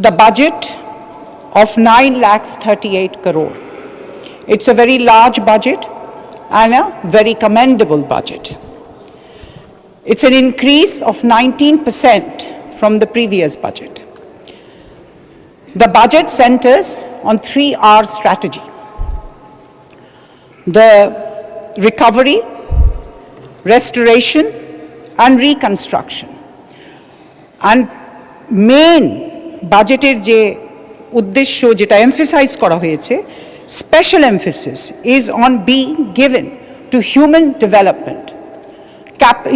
the budget of 9,38 crore. It's a very large budget and a very commendable budget. It's an increase of 19% from the previous budget. The budget centers on 3R strategy: the recovery, restoration, and reconstruction. And main budgeter je uddeshyo jeta emphasize kora hoyeche, special emphasis is on being given to human development,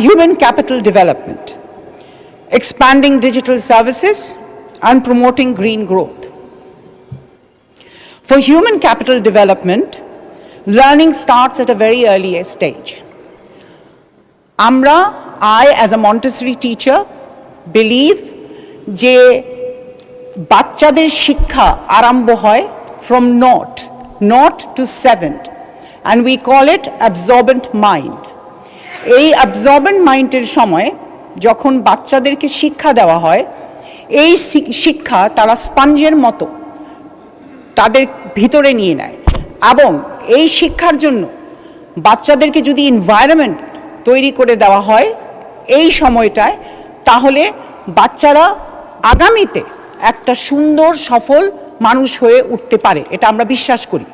human capital development, expanding digital services, and promoting green growth. For human capital development, learning starts at a very early stage. I as a Montessori teacher believe যে বাচ্চাদের শিক্ষা আরম্ভ হয় from naught to 7th, and we call it absorbent mind. এই absorbent মাইন্ডের সময় যখন বাচ্চাদেরকে শিক্ষা দেওয়া হয়, এই শিক্ষা তারা স্পঞ্জের মতো তাদের ভিতরে নিয়ে নেয়, এবং এই শিক্ষার জন্য বাচ্চাদেরকে যদি এনভায়রনমেন্ট তৈরি করে দেওয়া হয় এই সময়টায়, তাহলে বাচ্চারা আগামীতে একটা সুন্দর সফল মানুষ হয়ে উঠতে পারে, এটা আমরা বিশ্বাস করি।